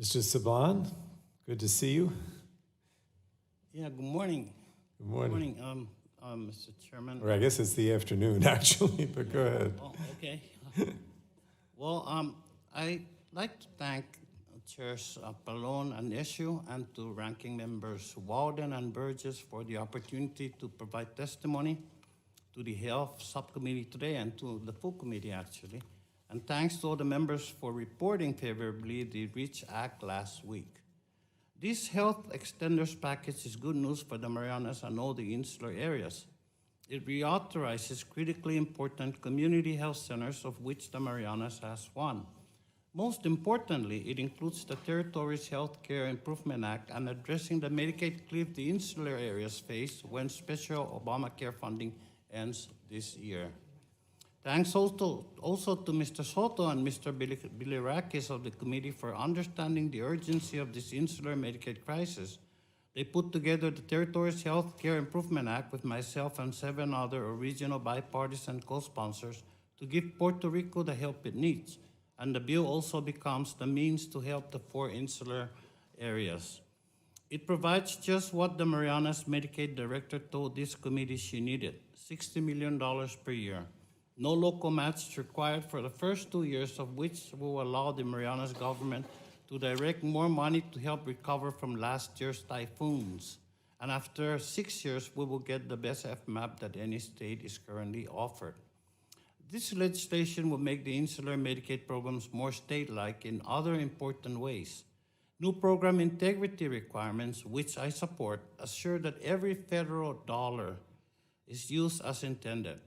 Mr. Sablan, good to see you. Yeah, good morning. Good morning. Good morning, Mr. Chairman. Or I guess it's the afternoon, actually, but go ahead. Oh, okay. Well, I'd like to thank Chairs Palon and Issue and to Ranking Members Walden and Burgess for the opportunity to provide testimony to the Health Subcommittee today and to the full committee, actually. And thanks to all the members for reporting favorably the REACH Act last week. This health extenders package is good news for the Marianas and all the insular areas. It reauthorizes critically important community health centers, of which the Marianas has one. Most importantly, it includes the Territory's Healthcare Improvement Act and addressing the Medicaid cliff the insular areas face when special Obamacare funding ends this year. Thanks also to Mr. Soto and Mr. Bilirakis of the committee for understanding the urgency of this insular Medicaid crisis. They put together the Territory's Healthcare Improvement Act with myself and 7 other original bipartisan co-sponsors to give Puerto Rico the help it needs. And the bill also becomes the means to help the 4 insular areas. It provides just what the Marianas Medicaid director told this committee she needed, $60 million per year. No local match required for the first 2 years, of which will allow the Marianas government to direct more money to help recover from last year's typhoons. And after 6 years, we will get the best FMAP that any state is currently offered. This legislation will make the insular Medicaid programs more state-like in other important ways. New program integrity requirements, which I support, assure that every federal dollar is used as intended.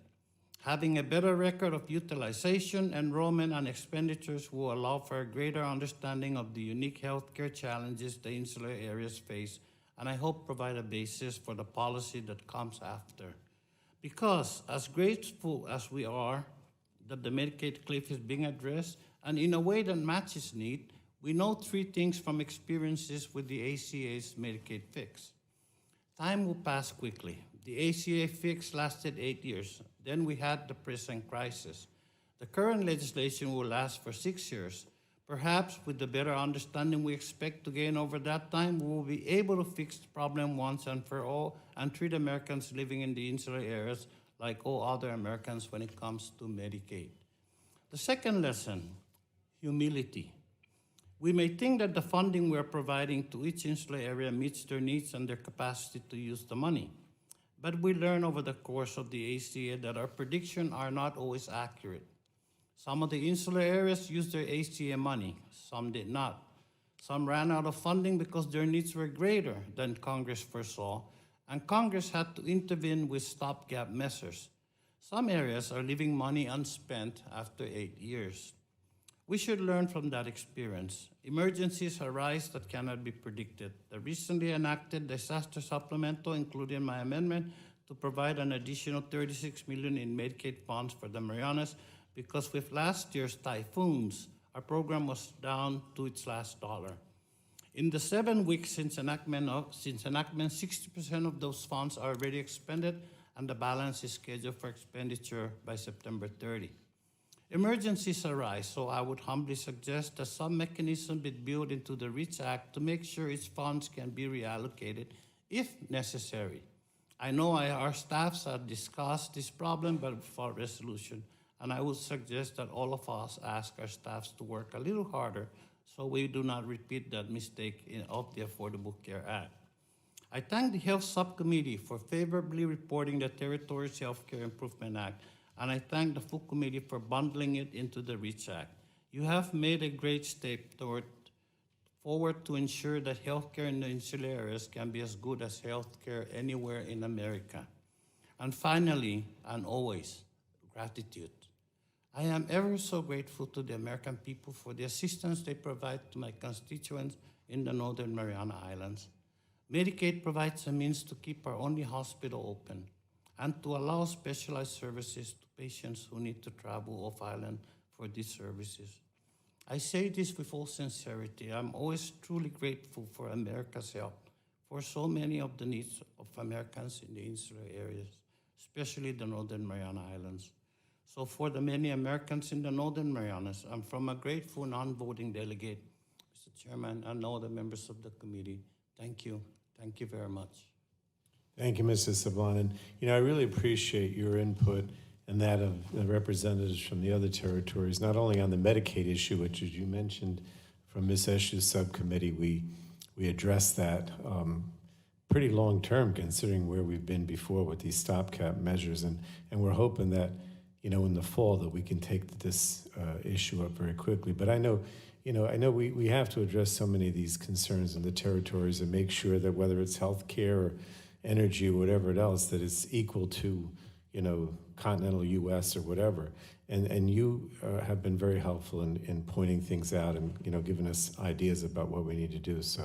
Having a better record of utilization, enrollment, and expenditures will allow for a greater understanding of the unique healthcare challenges the insular areas face, and I hope provide a basis for the policy that comes after. Because as grateful as we are that the Medicaid cliff is being addressed, and in a way that matches need, we know 3 things from experiences with the ACA's Medicaid fix. Time will pass quickly. The ACA fix lasted 8 years. Then we had the present crisis. The current legislation will last for 6 years. Perhaps with the better understanding we expect to gain over that time, we will be able to fix the problem once and for all and treat Americans living in the insular areas like all other Americans when it comes to Medicaid. The second lesson, humility. We may think that the funding we are providing to each insular area meets their needs and their capacity to use the money. But we learn over the course of the ACA that our predictions are not always accurate. Some of the insular areas used their ACA money, some did not. Some ran out of funding because their needs were greater than Congress foresaw, and Congress had to intervene with stopgap measures. Some areas are leaving money unspent after 8 years. We should learn from that experience. Emergencies arise that cannot be predicted. The recently enacted disaster supplemental included my amendment to provide an additional $36 million in Medicaid funds for the Marianas because with last year's typhoons, our program was down to its last dollar. In the 7 weeks since enactment, 60% of those funds are already expended and the balance is scheduled for expenditure by September 30. Emergencies arise, so I would humbly suggest that some mechanism be built into the REACH Act to make sure its funds can be reallocated if necessary. I know our staffs have discussed this problem but without resolution, and I would suggest that all of us ask our staffs to work a little harder so we do not repeat that mistake of the Affordable Care Act. I thank the Health Subcommittee for favorably reporting the Territory's Healthcare Improvement Act, and I thank the full committee for bundling it into the REACH Act. You have made a great step forward to ensure that healthcare in the insular areas can be as good as healthcare anywhere in America. And finally, and always, gratitude. I am ever so grateful to the American people for the assistance they provide to my constituents in the Northern Mariana Islands. Medicaid provides a means to keep our only hospital open and to allow specialized services to patients who need to travel off-island for these services. I say this with all sincerity. I'm always truly grateful for America's help for so many of the needs of Americans in the insular areas, especially the Northern Mariana Islands. So for the many Americans in the Northern Marianas, I'm from a grateful non-voting delegate Mr. Chairman, and all the members of the committee. Thank you. Thank you very much. Thank you, Mr. Sablan. And, I really appreciate your input and that of the representatives from the other territories, not only on the Medicaid issue, which, as you mentioned, from Ms. Esch's subcommittee, we addressed that pretty long-term, considering where we've been before with these stopgap measures. And we're hoping that, in the fall that we can take this issue up very quickly. But I know we have to address so many of these concerns in the territories and make sure that whether it's healthcare or energy or whatever else, that it's equal to, continental U.S. or whatever. And you have been very helpful in pointing things out and, giving us ideas about what we need to do. So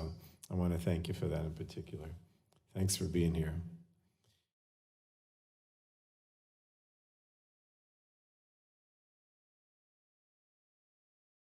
I want to thank you for that in particular. Thanks for being here.